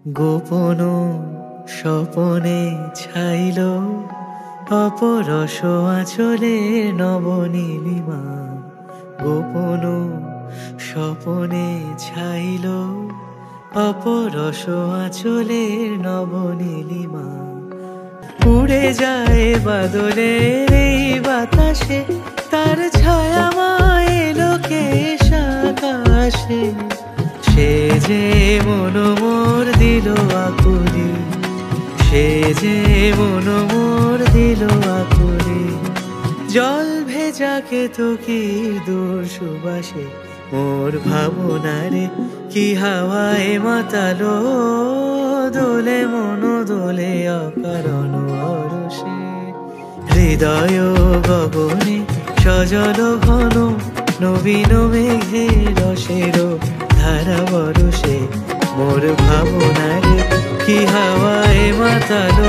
গোপন স্বপনে ছাইল অপরস আঁচলে নবনীলিমা। গোপন স্বপনে ছাইল অপরস আঁচলে নবনীলিমা। উড়ে যায় বাদলের এই বাতাসে, তার ছায়া মায় লোকেশ আকাশে। সে যে মন মোর দিল আকুলি, সে যে মন মোর দিল আকুলি। জল ভেজা কেতকীর দূর সুবাসে মোর ভাবনারে কি হাওয়ায় মাতালো। দোলে মন দোলে অকারণ অরসে, হৃদয় গগনে সজল ঘন নবীন মেঘে রসের ধারা বরসে। মোর ভাবনারে কি হাওয়ায় মাতালো।